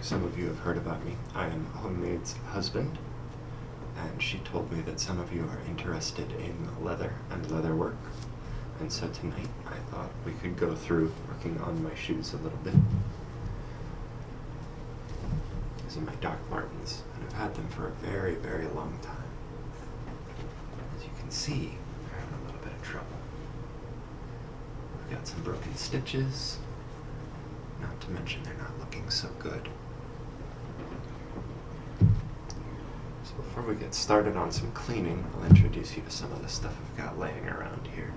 Some of you have heard about me. I am Homemade's husband, and she told me that some of you are interested in leather and leather work. And so tonight I thought we could go through working on my shoes a little bit. These are my Doc Martens, and I've had them for a very, very long time. As you can see, they're having a little bit of trouble. We've got some broken stitches, not to mention they're not looking so good. So before we get started on some cleaning, I'll introduce you to some of the stuff I've got laying around here.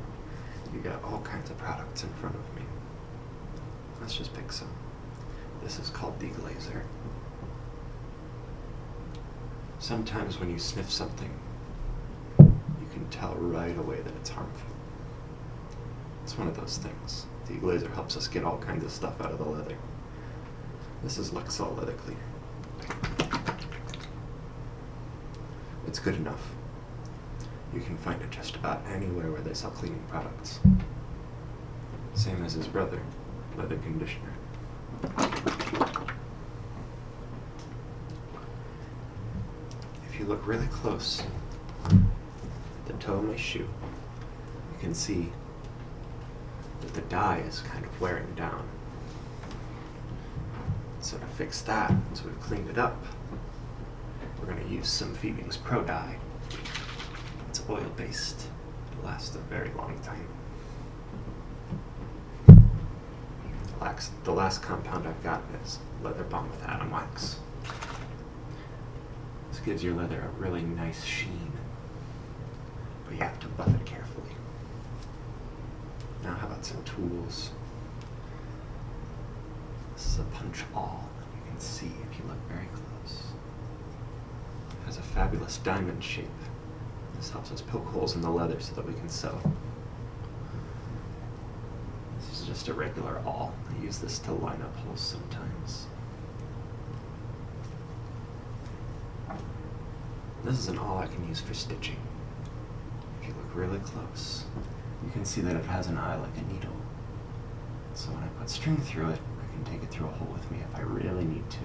You got all kinds of products in front of me. Let's just pick some. This is called deglazer. Sometimes when you sniff something, you can tell right away that it's harmful. It's one of those things. Deglazer helps us get all kinds of stuff out of the leather. This is XOXO leather cleaner. It's good enough. You can find it just about anywhere where they sell cleaning products. Same as his brother, leather conditioner. If you look really close at the toe of my shoe, you can see that the dye is kind of wearing down. So to fix that, once we've cleaned it up, we're going to use some Phoebing's Pro Dye. It's oil-based. It'll last a very long time. The last compound I've got is Leather Balm with Atom Wax. This gives your leather a really nice sheen, but you have to buff it carefully. Now how about some tools? This is a punch awl, and you can see if you look very close. It has a fabulous diamond shape. This helps us poke holes in the leather so that we can sew. This is just a regular awl. I use this to line up holes sometimes. This is an awl I can use for stitching. If you look really close, you can see that it has an eye like a needle. So when I put string through it, I can take it through a hole with me if I really need to.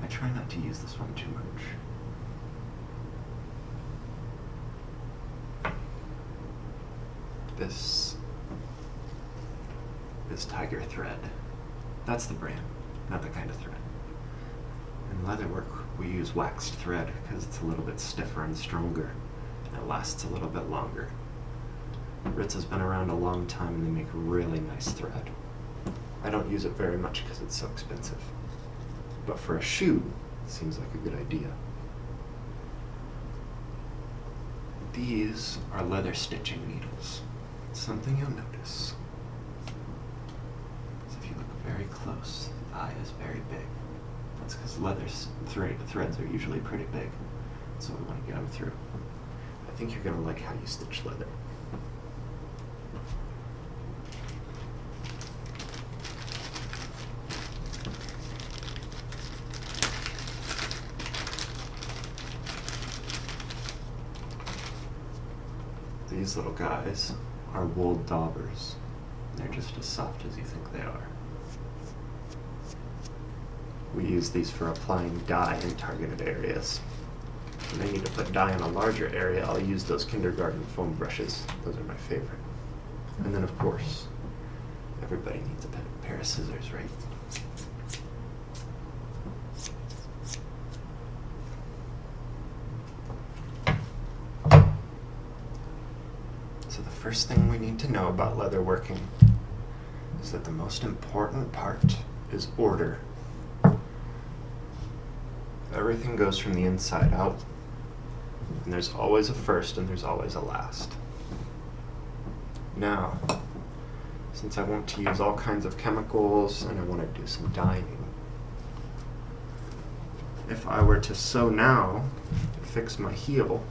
I try not to use this one too much. This is Tiger thread. That's the brand, not the kind of thread. In leatherwork, we use waxed thread because it's a little bit stiffer and stronger, and it lasts a little bit longer. Ritz has been around a long time and they make really nice thread. I don't use it very much because it's so expensive. But for a shoe, it seems like a good idea. These are leather stitching needles. Something you'll notice. So if you look very close, the eye is very big. That's because leather threads are usually pretty big, so we want to get them through. I think you're going to like how you stitch leather. These little guys are wool daubers. They're just as soft as you think they are. We use these for applying dye in targeted areas. When I need to put dye in a larger area, I'll use those kindergarten foam brushes. Those are my favorite. And then, of course, everybody needs a pair of scissors, right? So the first thing we need to know about leatherworking is that the most important part is order. Everything goes from the inside out, and there's always a first and there's always a last. Now, since I want to use all kinds of chemicals and I want to do some dyeing, if I were to sew now to fix my heel,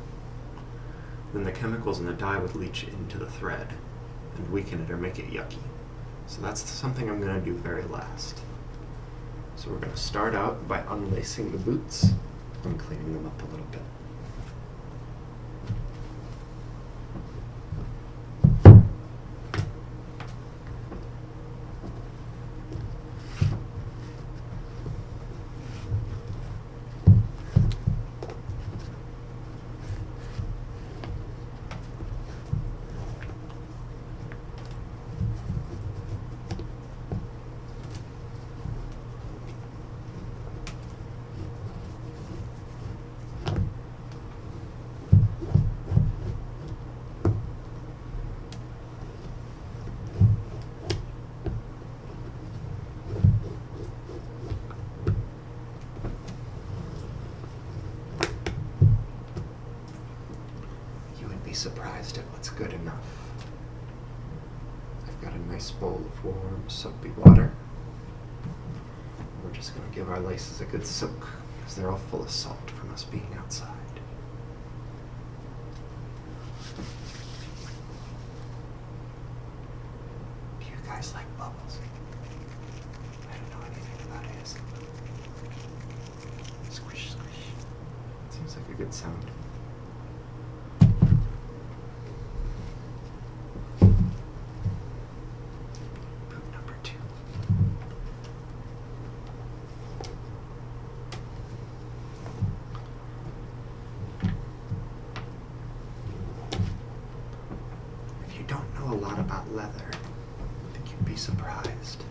then the chemicals in the dye would leach into the thread and weaken it or make it yucky. So that's something I'm going to do very last. So we're going to start out by unlacing the boots and cleaning them up a little bit. surprised at what's good enough. I've got a nice bowl of warm, soapy water. We're just going to give our laces a good soak, because they're all full of salt from us being outside. Do you guys like bubbles? I don't know anything about ASMR. Squish, squish. Seems like a good sound. Boot number 2. If you don't know a lot about leather, I think you'd be surprised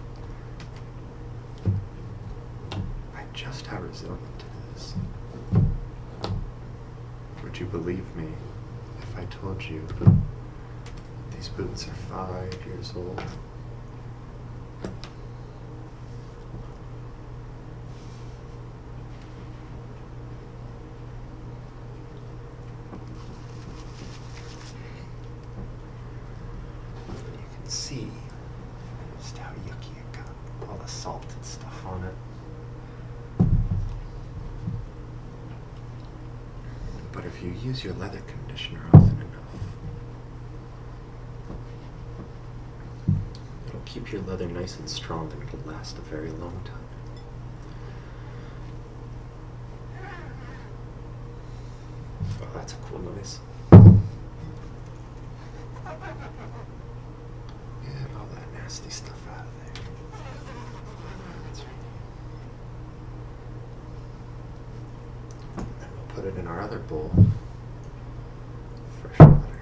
by just how resilient it is. Would you believe me if I told you these boots are 5 years old? You can see just how yucky it got, all the salt and stuff on it. But if you use your leather conditioner often enough, it'll keep your leather nice and strong and it'll last a very long time. Oh, that's a cool noise. Get all that nasty stuff out of there. That's right. And then we'll put it in our other bowl. Fresh water.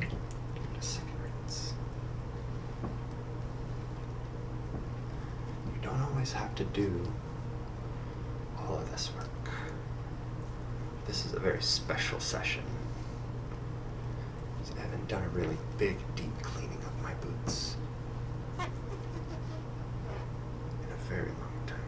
Give it a second rinse. You don't always have to do all of this work. This is a very special session. I haven't done a really big, deep cleaning of my boots in a very long time.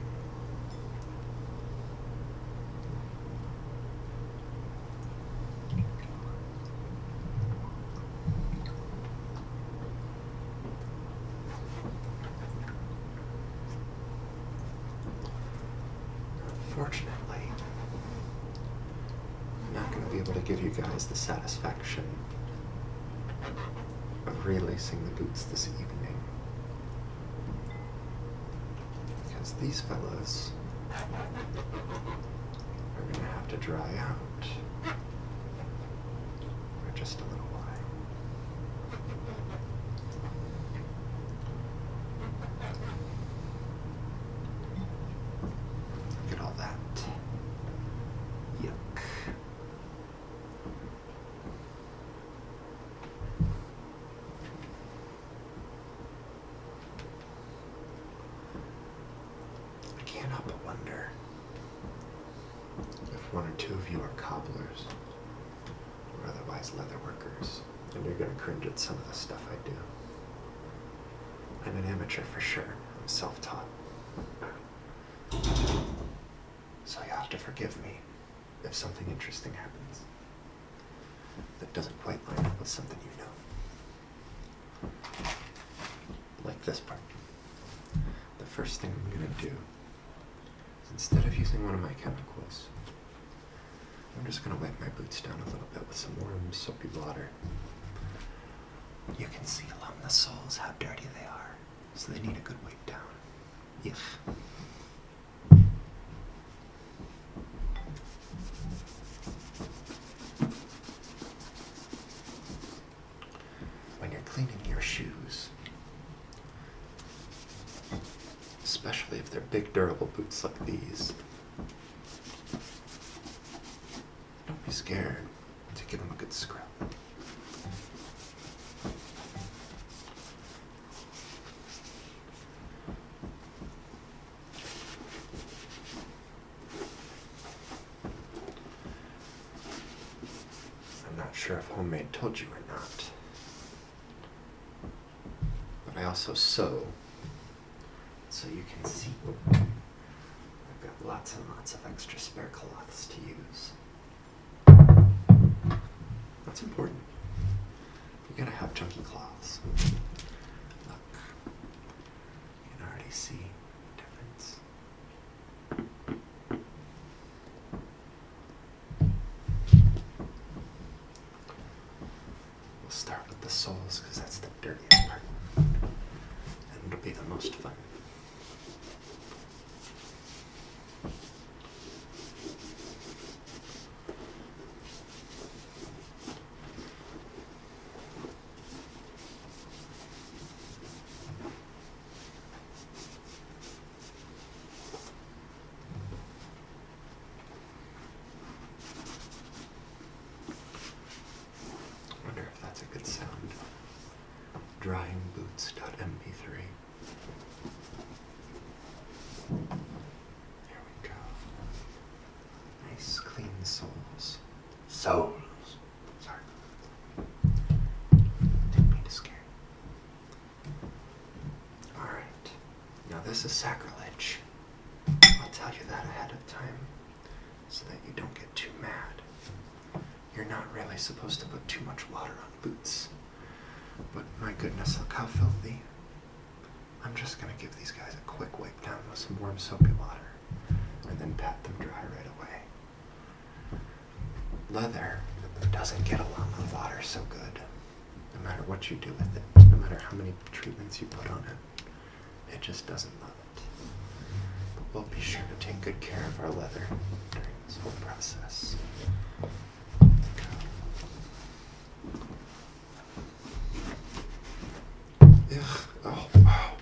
Unfortunately, I'm not going to be able to give you guys the satisfaction of relacing the boots this evening, because these fellas are going to have to dry out for just a little while. Look at all that yuck. I can't help but wonder if one or two of you are cobblers or otherwise leather workers, and you're going to cringe at some of the stuff I do. I'm an amateur for sure. I'm self-taught. So you have to forgive me if something interesting happens that doesn't quite line up with something you know. Like this part. The first thing I'm going to do is, instead of using one of my chemicals, I'm just going to wipe my boots down a little bit with some warm, soapy water. You can see along the soles how dirty they are, so they need a good wipe down. Yuck. When you're cleaning your shoes, especially if they're big, durable boots like these, don't be scared to give them a good scrub. I'm not sure if Homemade told you or not, but I also sew, so you can see I've got lots and lots of extra spare cloths to use. What's important? You gotta have chunky cloths. Look, you can already see the difference. We'll start with the soles because that's the dirtiest part. And it'll be the most fun. A good sound. Dryingboots.mp3. There we go. Nice clean soles. Soles. Sorry. Didn't mean to scare you. Alright. Now this is sacrilege. I'll tell you that ahead of time so that you don't get too mad. You're not really supposed to put too much water on boots. But my goodness, look how filthy. I'm just gonna give these guys a quick wipe down with some warm soapy water and then pat them dry right away. Leather doesn't get along with water so good. No matter what you do with it, no matter how many treatments you put on it, it just doesn't love it. But we'll be sure to take good care of our leather during this whole process. Ugh. Oh, wow.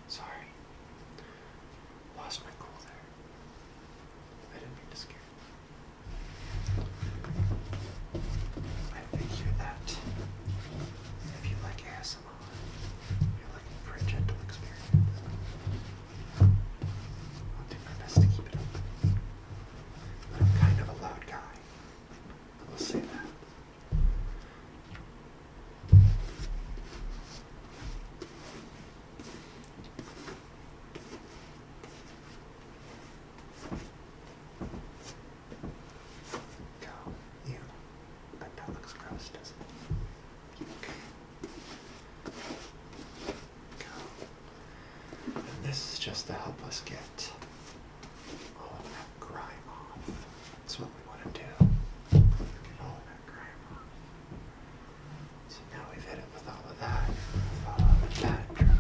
Sorry. Lost my cool there. I didn't mean to scare you. I figure that if you like ASMR, you're looking for a gentle experience. I'll do my best to keep it up. But I'm kind of a loud guy. I will say that. This is just to help us get all of that grime off. That's what we want to do. Get all of that grime off. So now we've hit it with all of that. Follow with that dry.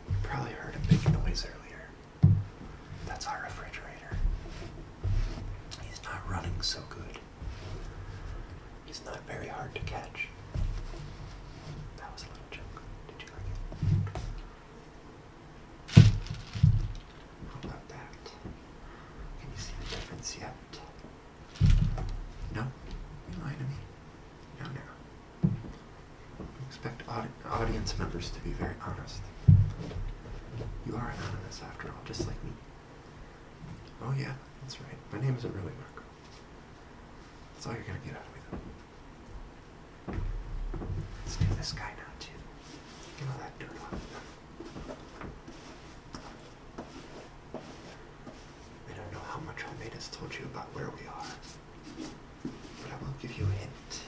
You probably heard a big noise earlier. That's our refrigerator. He's not running so good. He's not very hard to catch. That was a little joke. Did you like it? How about that? Can you see the difference yet? No? You lying to me? No, no. I expect audience members to be very honest. You are anonymous after all, just like me. Oh yeah, that's right. My name isn't really Marco. That's all you're gonna get out of me, though. Let's do this guy now, too. Get all that dirt off. I don't know how much homemade has told you about where we are, but I will give you a hint.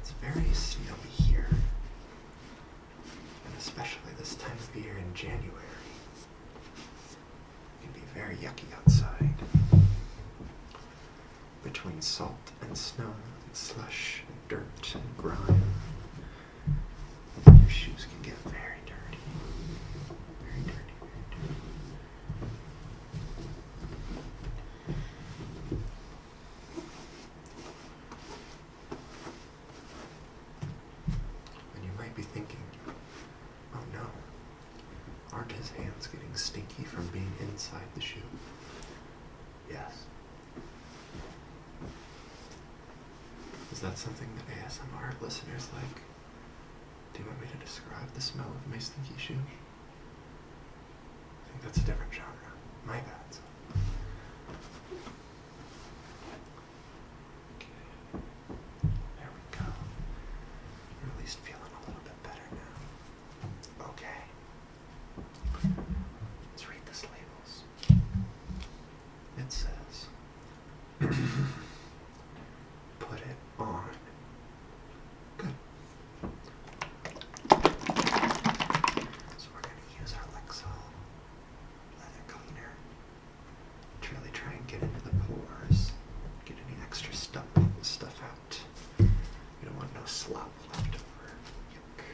It's very snowy here, and especially this time of year in January. It can be very yucky outside. Between salt and snow and slush and dirt and grime, your shoes can get very dirty. Very dirty, very dirty. And you might be thinking, oh no, aren't his hands getting stinky from being inside the shoe? Yes. Is that something that ASMR listeners like? Do you want me to describe the smell of my stinky shoe? I think that's a different genre. My bad. Okay. There we go. You're at least feeling a little bit better now. Okay. Let's read the labels. on. Good. So we're going to use our Lexol leather cleaner to really try and get into the pores, get any extra stuff out. You don't want no slop left over. Yuck.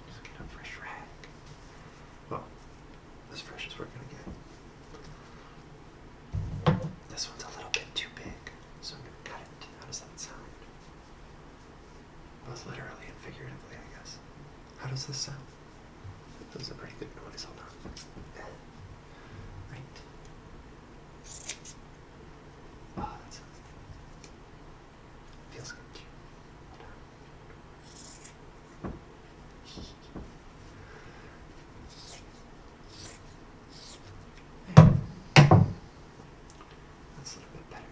Just get a fresh rag. Well, as fresh as we're going to get. This one's a little bit too big, so I'm going to cut it. How does that sound? Both literally and figuratively, I guess. How does this sound? This is a pretty good noise. Hold on. Right. Oh, that sounds good. Feels good too. Hold on. That's a little bit better.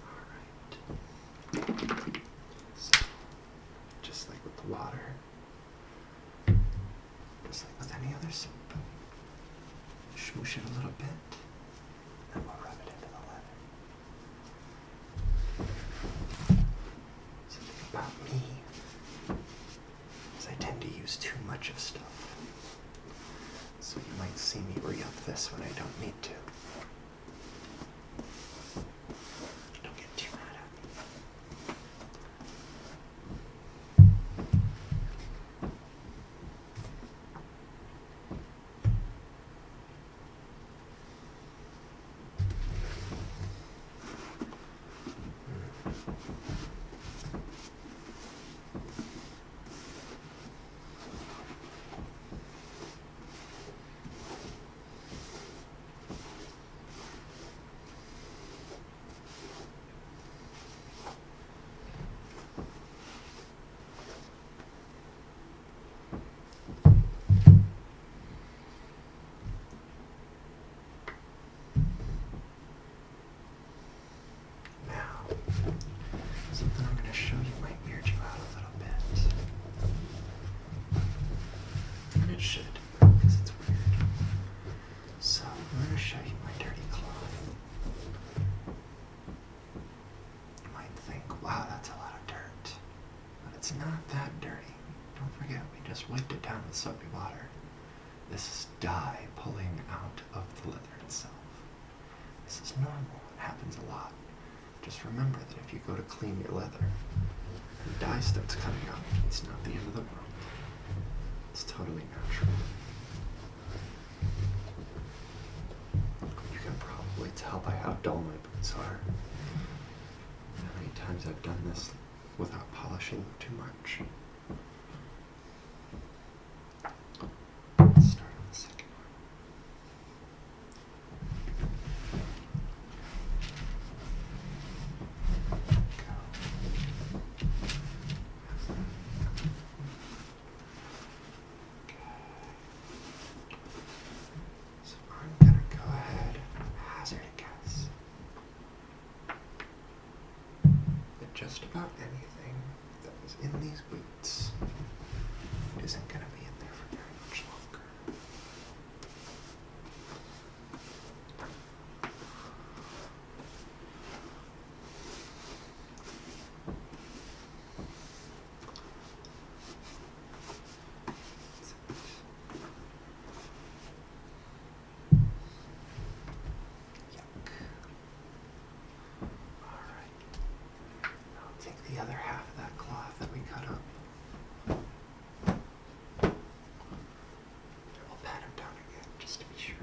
Alright. So, just like with the water, just like with any other soap, smoosh it a little bit, and we'll rub it into the leather. Something about me is I tend to use too much of stuff. So you might see me re-up this when I don't need to. Don't get too mad at me. Something I'm going to show you might weird you out a little bit. And it should, because it's weird. So, I'm going to show you my dirty cloth. You might think, wow, that's a lot of dirt. But it's not that dirty. Don't forget, we just wiped it down with soapy water. This is dye pulling out of the leather itself. This is normal. It happens a lot. Just remember that if you go to clean your leather and dye starts coming out, it's not the end of the world. It's totally natural. You can probably tell by how dull my boots are. How many times I've done this without polishing too much. Let's start on the second one. Just about anything that was in these boots isn't going to be in there for very much longer. The other half of that cloth that we cut up. We'll pat him down again just to be sure.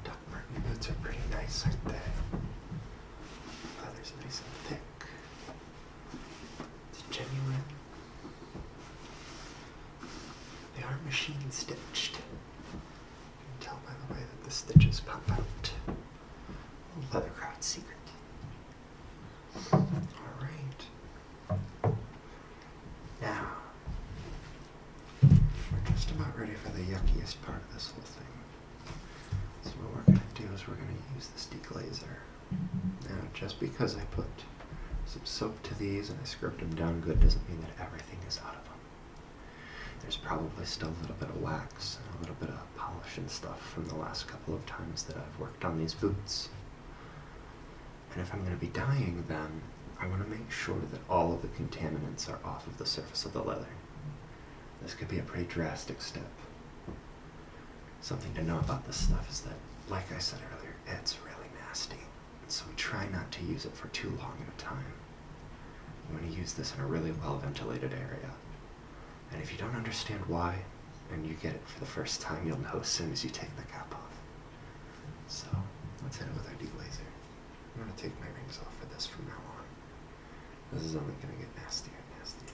Doc Martin boots are pretty nice, aren't they? Leather's nice and thick. It's genuine. They are machine stitched. You can tell by the way that the stitches pop out. Leathercraft secret. Alright. Now, we're just about ready for the yuckiest part of this whole thing. So what we're going to do is we're going to use this deglazer. Now, just because I put some soap to these and I scrubbed them down good doesn't mean that everything is out of them. There's probably still a little bit of wax and a little bit of polish and stuff from the last couple of times that I've worked on these boots. And if I'm going to be dyeing them, I want to make sure that all of the contaminants are off of the surface of the leather. This could be a pretty drastic step. Something to know about this stuff is that, like I said earlier, it's really nasty. So we try not to use it for too long at a time. You want to use this in a really well-ventilated area. And if you don't understand why, and you get it for the first time, you'll know as soon as you take the cap off. So, let's hit it with our deglazer. I'm going to take my rings off for this from now on. This is only going to get nastier and nastier.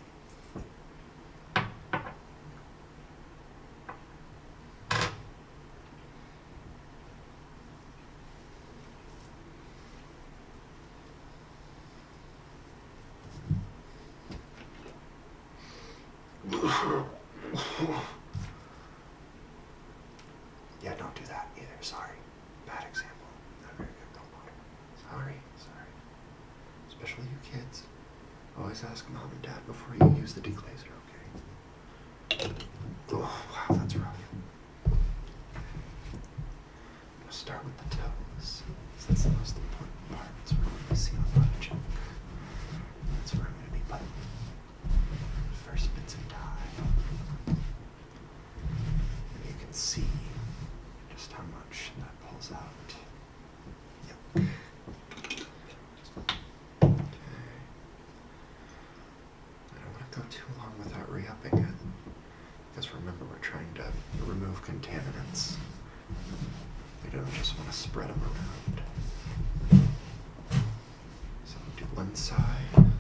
Yeah, don't do that either. Sorry. Bad example. Not very good. Don't bother. Sorry. Especially you kids. Always ask mom and dad before you use the deglazer, okay? Oh, wow, that's rough. I'm going to start with the toes. That's the most important part. That's where I'm going to see a lot of junk. That's where I'm going to be putting first bits of dye. And you can see just how much that pulls out. Yep. Okay. I don't want to go too long without re-upping it. Because remember, we're trying to remove contaminants. We don't just want to spread them around. So we'll do one side. And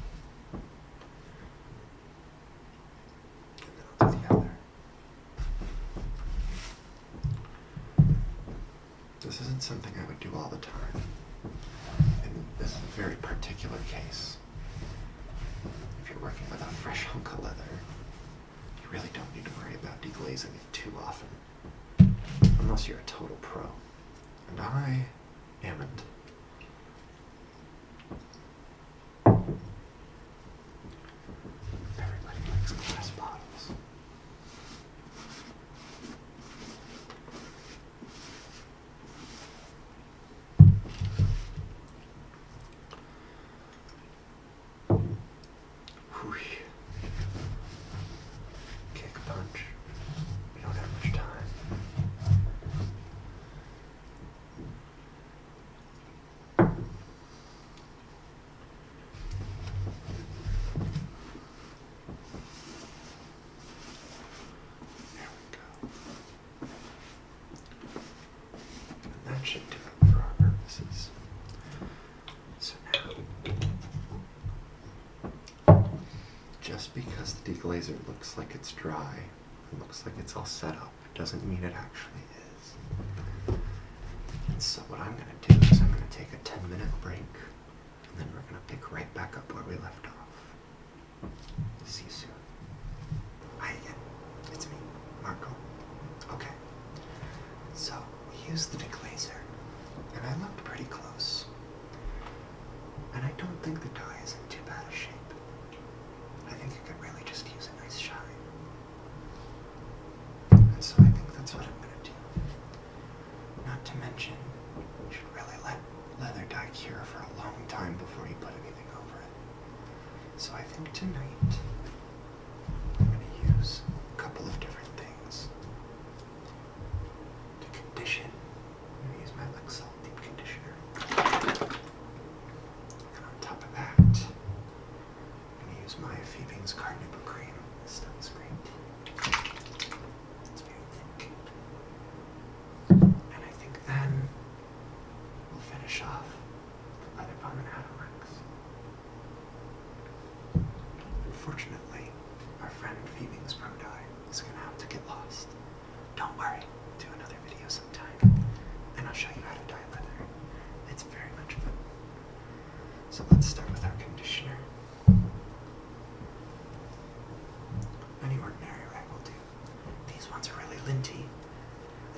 then I'll do the other. This isn't something I would do all the time. In this very particular case, if you're working with a fresh hunk of leather, you really don't need to worry about deglazing it too often. Unless you're a total pro. And I amn't. Everybody likes glass bottles. Whew. Kick a punch. We don't have much time. There we go. And that should do it for our purposes. So now, just because the deglazer looks like it's dry, and looks like it's all set up, doesn't mean it actually is. And so what I'm going to do is I'm going to take a 10-minute break, and then we're going to pick right back up where we left off. See you soon. Hi again. It's me, Marco. Okay. So, we used the deglazer, and I looked pretty close. And I don't think the dye is in too bad a shape. I think it could really just use a nice shine. And so I think that's what I'm going to do. Not to mention, you should really let leather dye cure for a long time before you put anything over it. So I think tonight, I'm going to use a couple of different things to condition. I'm going to use my XOXO deep conditioner. And on top of that, I'm going to use my Phoebing's Carnival cream. This stuff is great. It's very thick. And I think then we'll finish off the leather bomb and outer wax. Unfortunately, our friend Phoebing's Pro Dye is going to have to get lost. Don't worry, do another video sometime, and I'll show you how to dye leather. It's very much fun. So let's start with our conditioner.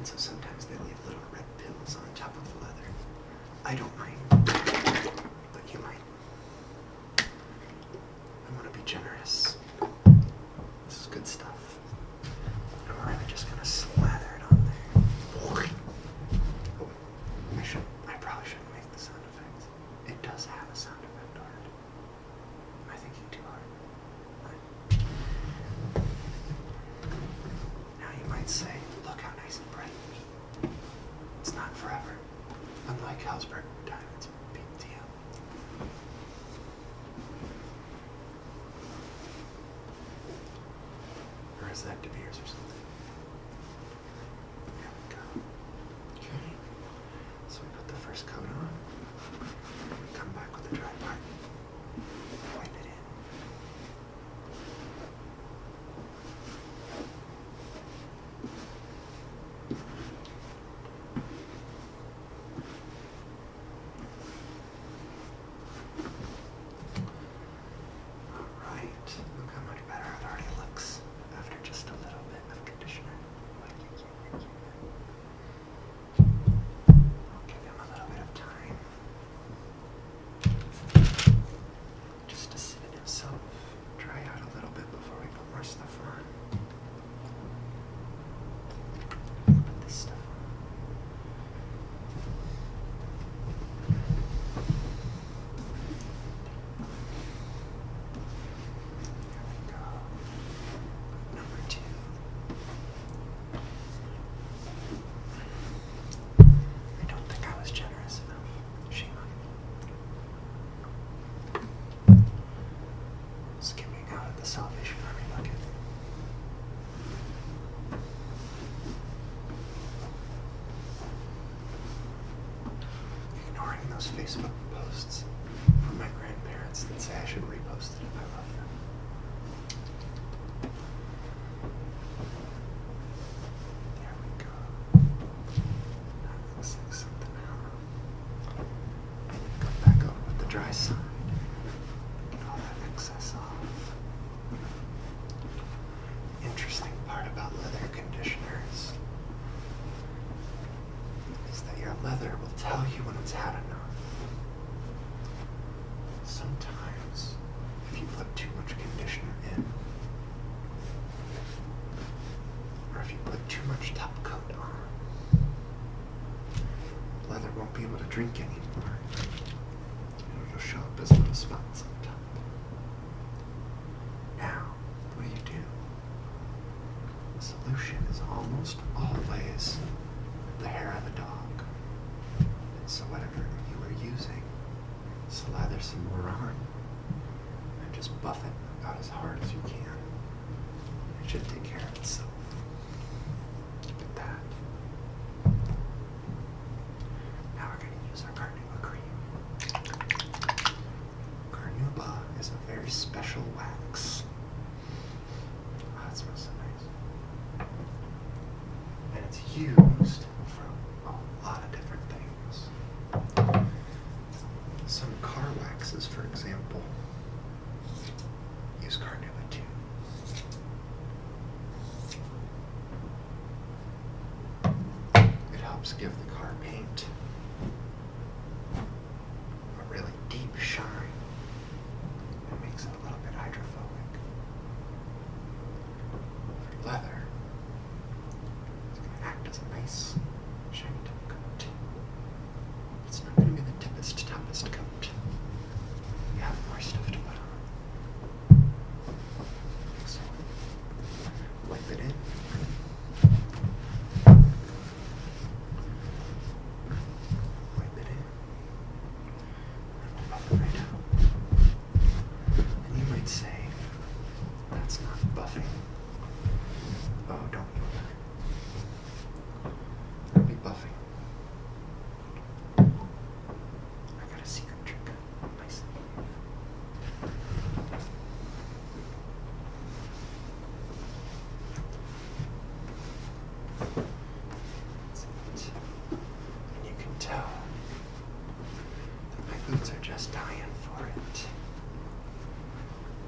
And so sometimes they leave little red pills on top of the leather. I don't mind, but you might. I want to be generous. This is good stuff. I'm really just gonna slather it on there. Oh, I probably shouldn't make the sound effects. It does have a sound effect already. Am I thinking too hard? Now you might say, look how nice and bright. It's not forever. Unlike Hellsberg diamonds, big deal. Or is that De Beers or something? There we go. Okay. So we put the first coat on. We come back with the dry part. Wipe it in. Alright. Look how much better it already looks after just a little bit of conditioner. I'll give him a little bit of time just to sit in himself, dry out a little bit before we put more stuff on. Put this stuff on. There we go. Number 2. I don't think I was generous enough. Shame on me. Skimming out of the Salvation Army bucket. Ignoring those Facebook posts from my grandparents that say I should repost it if I love them. There we go. That looks like something else. Come back over with the dry side. Get all that excess off. The interesting part about leather conditioners is that your leather will tell you when it's had enough. Sometimes, if you put too much conditioner in, or if you put too much top coat on, leather won't be able to drink anymore. It'll show up as little spots on top. Now, what do you do? The solution is almost always the hair of the dog. And so whatever you were using, slather some more on and just buff it about as hard as you can. It should take care of itself. Look at that. Now we're going to use our Carnauba cream. Carnauba is a very special wax. Oh, it smells so nice. And it's used for a lot of different things. Some car waxes, for example, use Carnauba too. It helps give the car paint a really deep shine. It makes it a little bit hydrophobic. For leather, it's going to act as a nice shiny top coat. It's not going to be the toppest coat. You have more stuff to put on. So, wipe it in. Wipe it in. And we'll buff it right out. And you might say, that's not buffing. Oh, don't do that. That'll be buffing. I got a secret trick up my sleeve. That's it. And you can tell that my boots are just dying for it.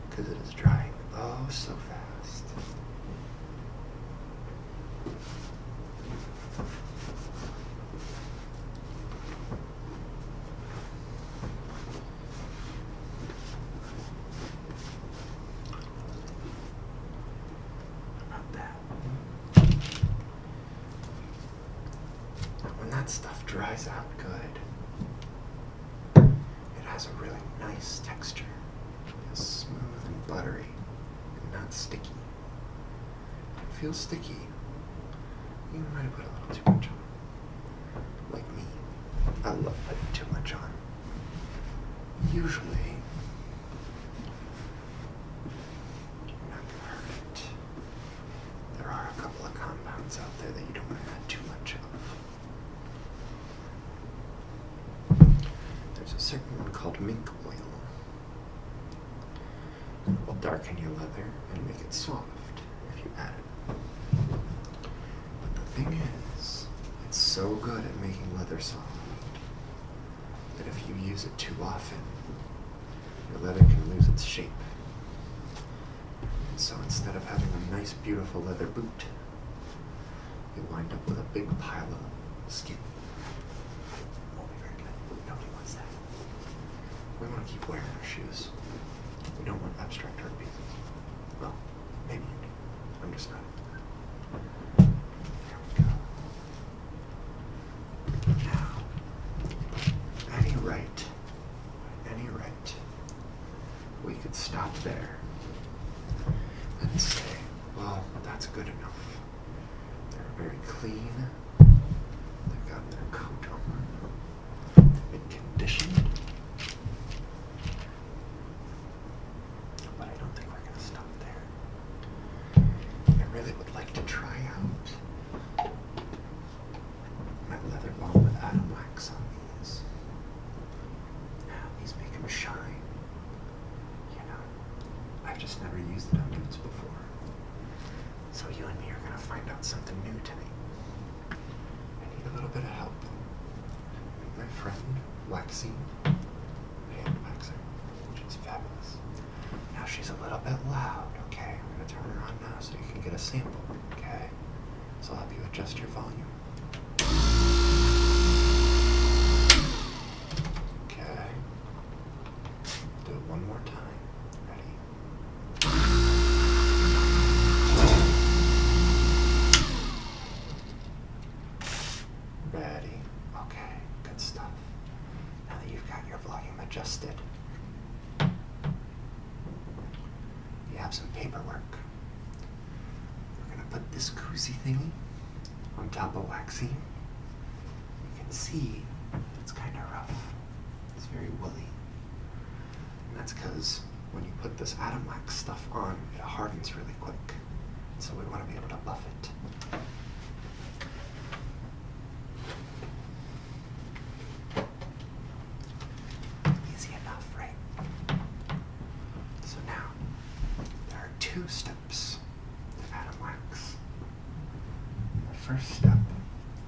Because it is drying oh so fast. that stuff dries out good. It has a really nice texture. It's smooth and buttery and not sticky. It feels sticky. You might have put a little too much on. Like me. I love putting too much on. Usually, you're not gonna hurt it. There are a couple of compounds out there that you don't want to add too much of. There's a certain one called mink oil. It will darken your leather and make it soft if you add it. But the thing is, it's so good at making leather soft that if you use it too often, your leather can lose its shape. And so instead of having a nice, beautiful leather boot, you wind up with a big pile of skin. Won't be very good. Nobody wants that. We want to keep wearing our shoes. We don't want abstract art pieces. Well, maybe you do. I'm just not. There we go. Now, any right, we could stop there and say, well, that's good enough. They're very clean. They've got their coat on. They've been conditioned. But I don't think we're going to stop there. I really would like to try out my leather balm with atom wax on these. These make them shine. You know, I've just never used it on boots before. So you and me are going to find out something new tonight. I need a little bit of help. My friend, Waxine, hand waxer, she's fabulous. Now she's a little bit loud, okay? I'm going to turn her on now so you can get a sample, okay? So I'll help you adjust your volume. Okay. Do it one more time. Ready? Ready? Okay, good stuff. Now that you've got your volume adjusted, you have some paperwork. We're going to put this koozie thingy on top of Waxine. You can see it's kind of rough. It's very woolly. And that's because when you put this atom wax stuff on, it hardens really quick. So we want to be able to buff it. Easy enough, right? So now, there are 2 steps to atom wax. The first step,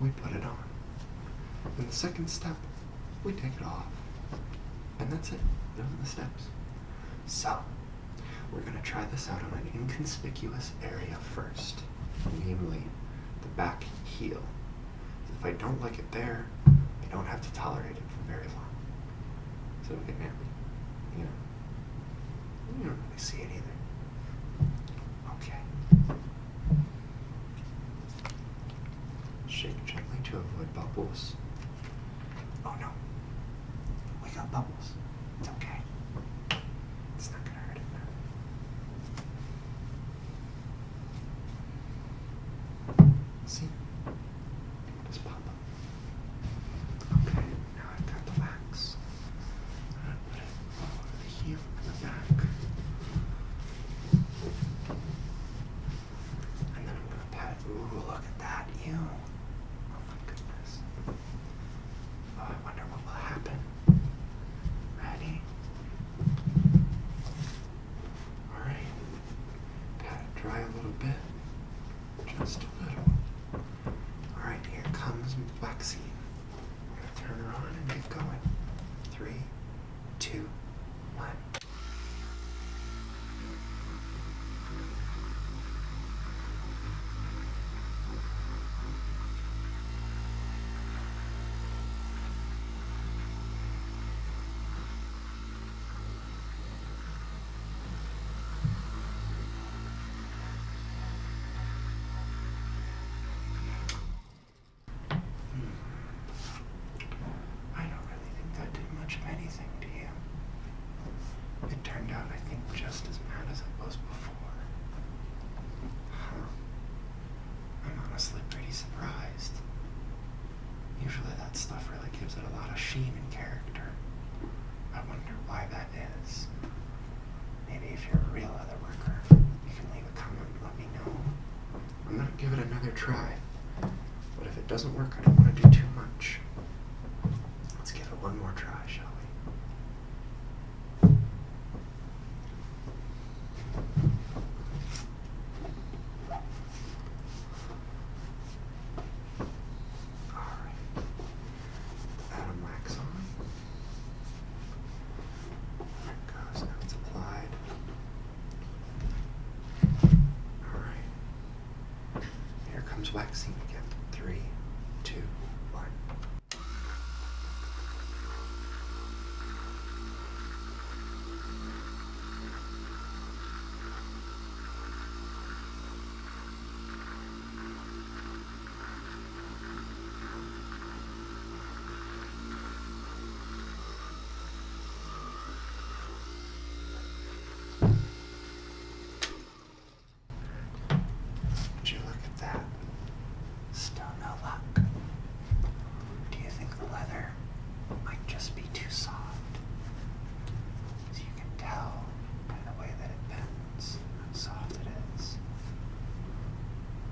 we put it on. And the second step, we take it off. And that's it. Those are the steps. So, we're going to try this out on an inconspicuous area first, namely the back heel. If I don't like it there, I don't have to tolerate it for very long. So we can narrowly, you don't really see it either. Okay. Shake gently to avoid bubbles. Oh no, we got bubbles. It's okay. It's not gonna hurt it now. See? Just pop up. Okay, now I've got the wax. I'm gonna put it all over the heel and the back. And then I'm gonna pat it. Ooh, look at that. Ew. Oh my goodness. Oh, I wonder what will happen. Ready? Alright. Pat it dry a little bit. Just a little. Alright, here comes Waxine. I'm gonna turn her on and get going. 3, 2, 1. turned out, I think, just as bad as it was before. Huh. I'm honestly pretty surprised. Usually that stuff really gives it a lot of sheen and character. I wonder why that is. Maybe if you're a real leather worker, you can leave a comment and let me know. I'm gonna give it another try. But if it doesn't work, I don't want to do too much. Let's give it one more try, shall we? Waxing again. 3, 2, 1. Would you look at that? Still no luck. Do you think the leather might just be too soft? As you can tell by the way that it bends how soft it is.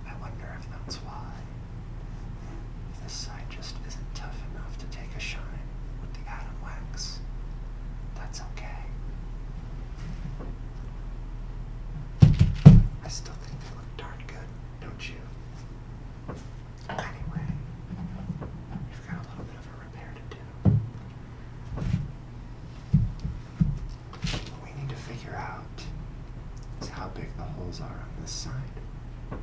I wonder if that's why. If this side just isn't tough enough to take a shine with the atom wax, that's okay. I still think they look darn good, don't you? Anyway, we've got a little bit of a repair to do. What we need to figure out is how big the holes are on this side and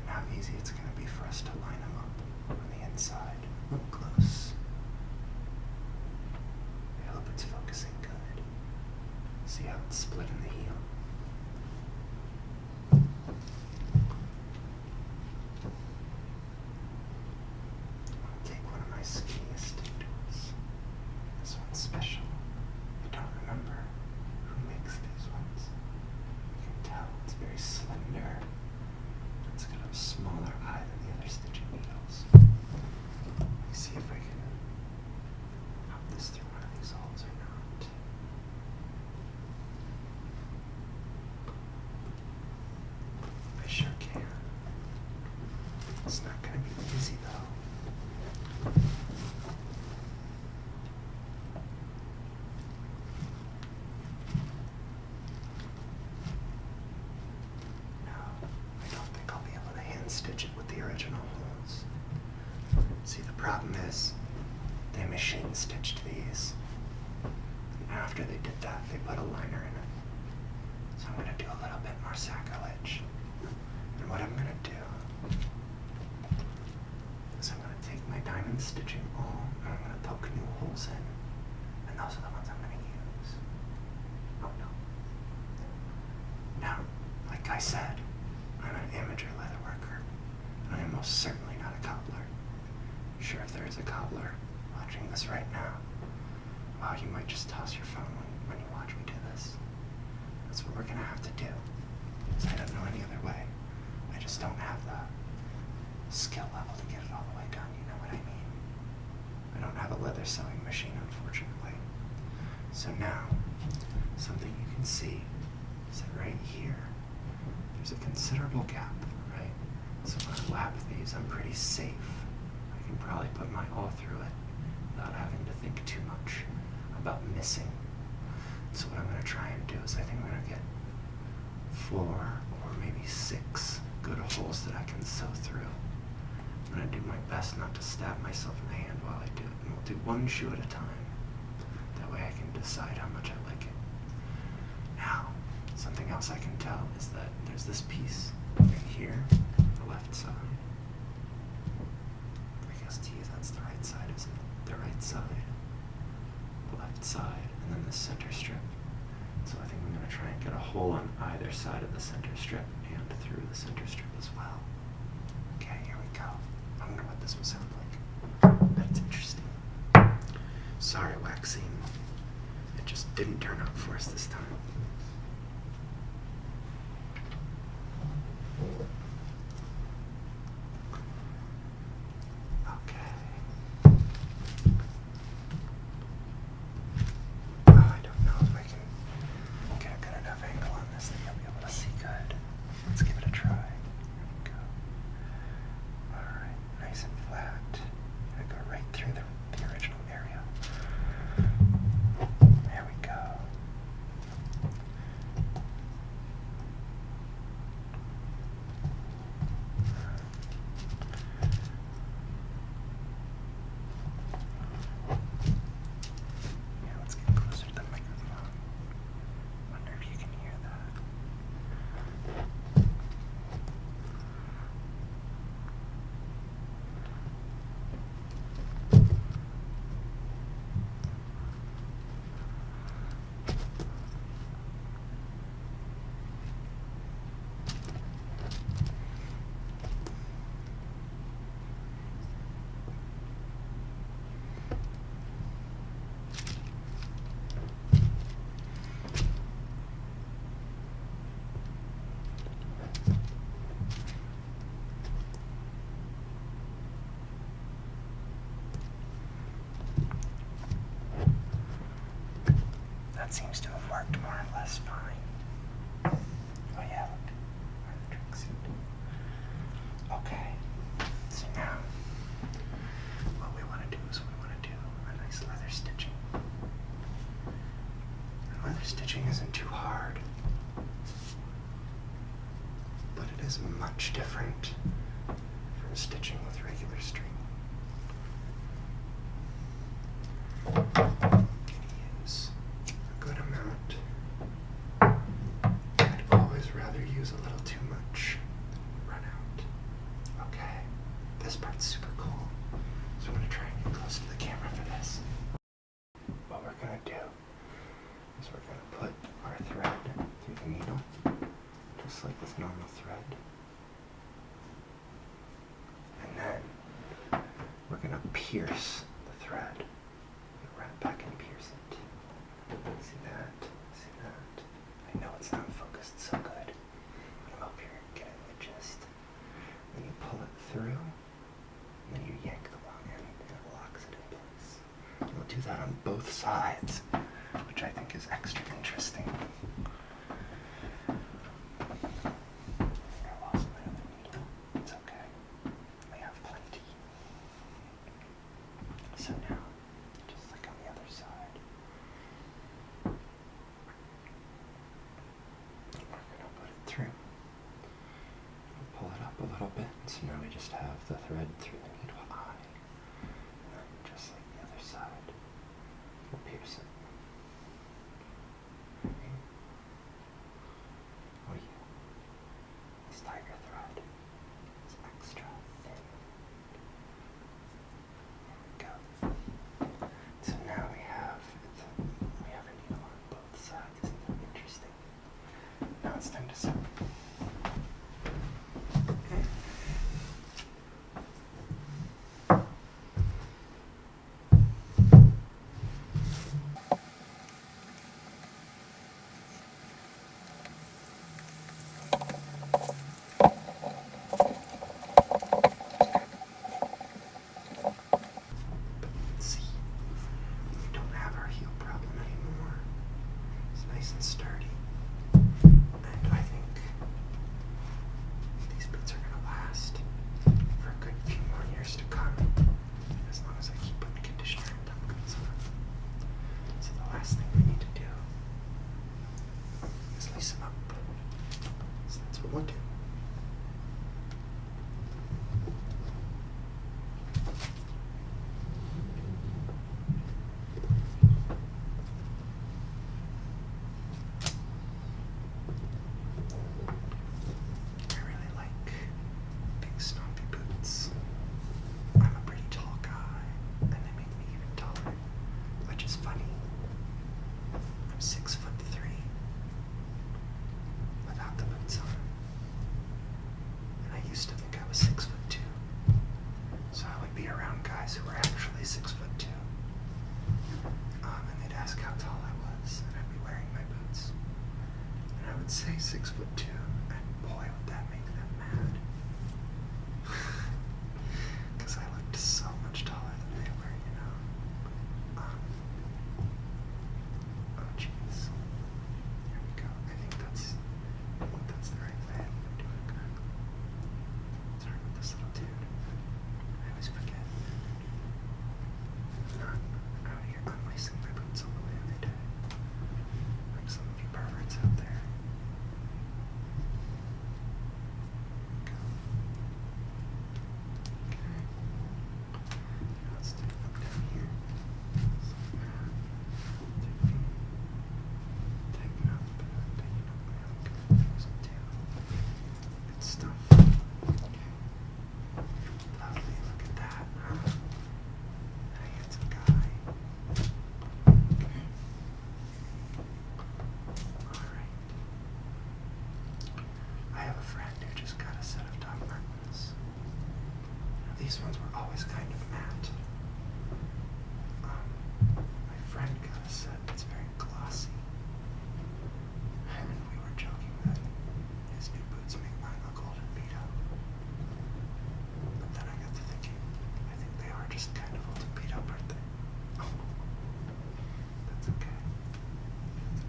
how easy it's going to be for us to line them up on the inside. Look close. I hope it's focusing good. See how it's split in the heel? Skinniest tools. This one's special. I don't remember who makes these ones. You can tell it's very slender. It's got a smaller eye than the other stitching needles. Let me see if I can pop this through one of these holes or not. I sure can. It's not going to be easy though. Stitch it with the original holes. See, the problem is they machine stitched these, and after they did that they put a liner in it. So I'm going to do a little bit more sacrilege, and what I'm going to do is I'm going to take my diamond stitching awl and I'm going to poke new holes in, and those are the ones I'm going to use. Oh no. Now, like I said, I'm an amateur leather worker. I am most certainly not a cobbler. Sure, if there is a cobbler watching this right now, wow, you might just toss your phone when you watch me do this. That's what we're gonna have to do. Because I don't know any other way. I just don't have the skill level to get it all the way done, you know what I mean? I don't have a leather sewing machine, unfortunately. So now, something you can see is that right here, there's a considerable gap, right? So when I lap these, I'm pretty safe. I can probably put my awl through it without having to think too much about missing. So what I'm going to try and do is I think I'm going to get 4 or maybe 6 good holes that I can sew through. I'm going to do my best not to stab myself in the hand while I do it. And we'll do one shoe at a time. That way I can decide how much I like it. Now, something else I can tell is that there's this piece right here, the left side. I guess to you that's the right side, isn't it? The right side, the left side, and then the center strip. So I think I'm going to try and get a hole on either side of the center strip and through the center strip as well. Okay, here we go. I wonder what this will sound like. That's interesting. Sorry, Waxine. It just didn't turn out for us this time. seems to have worked more or less fine. Oh yeah, look. The tracksuit. Okay. So now, what we want to do is we want to do a nice leather stitching. And leather stitching isn't too hard, but it is much different from stitching with regular string. Use a good amount. I'd always rather use a little too much. Run out. Okay, this part's super cool, so I'm going to try and get close to the camera for this. What we're going to do is we're going to put our thread through the needle, just like with normal thread. And then we're going to pierce the thread. Wrap back and pierce it. See that? See that? I know it's not focused so good, but I'm up here getting the gist. Then you pull it through, and then you yank the long end, and it locks it in place. And we'll do that on both sides, which I think is extra interesting. I lost my other needle. It's okay. We have plenty. So now, just like on the other side, we're going to put it through. We'll pull it up a little bit, so now we just have the thread through the needle eye. And then just like the other side, we'll pierce it. Okay. Oh yeah, this tiger thread is extra thin. There we go. So now we have a needle on both sides. Isn't that interesting? Now it's time to sew. Okay. See, we don't have our heel problem anymore. It's nice and sturdy. And I think these boots are going to last for a good few more years to come, as long as I keep putting conditioner and top coats on. So the last thing we need to do is lace them up. So that's what we'll do. I really like big stompy boots. I'm a pretty tall guy, and they make me even taller, which is funny. I'm 6'3" without the boots on. And I used to think I was 6'2", so I would be around guys who were actually 6'2". And they'd ask how tall I was, and I'd be wearing my boots. And I would say 6'2", and boy, would that make them mad. Because I looked so much taller than they were, you know. Oh jeez. Here we go. I think that's the right way. I'm doing good. Sorry about this little dude. I always forget. I'm not out here unlacing my boots all the way every day, like some of you perverts out there. Go. Okay. Now let's do it up down here. Tighten up. Okay. There's a tail. Good stuff. Okay. Lovely. Look at that. Huh? A handsome guy. Okay. Alright. I have a friend who just got a set of Doc Martens. Now, these ones were always kind of matte. My friend got a set that's very glossy. And we were joking that his new boots make mine look old and beat up. But then I got to thinking, I think they are just kind of old and beat up, aren't they? Oh. That's okay. That's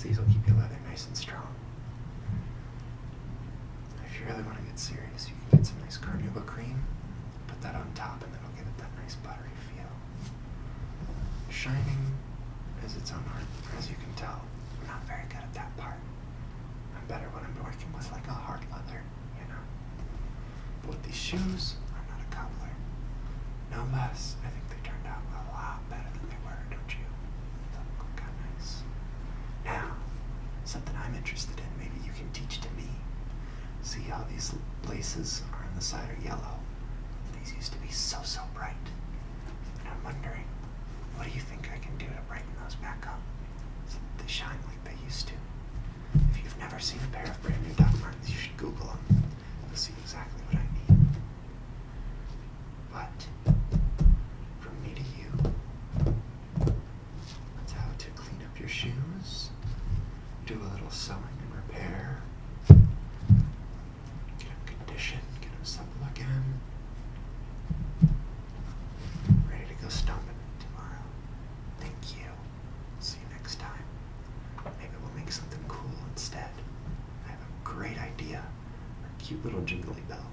these will keep your leather nice and strong. If you really want to get serious, you can get some nice carnauba cream, put that on top, and it'll give it that nice buttery feel. Shining is its own art, as you can tell. I'm not very good at that part. I'm better when I'm working with like a hard leather, you know. But with these shoes, I'm not a cobbler. No less, I think they turned out a lot better than they were, don't you? They look kind of nice. Now, something I'm interested in, maybe you can teach to me. See how these laces on the side are yellow? These used to be so bright. And I'm wondering, what do you think I can do to brighten those back up so that they shine like they used to? If you've never seen a pair of brand new Doc Martens, you should Google them. You'll see exactly what I mean. But, from me to you, that's how to clean up your shoes, do a little sewing and repair, get them conditioned, get them supple again, ready to go stomping tomorrow. Thank you. See you next time. Maybe we'll make something cool instead. I have a great idea. A cute little jingly bell.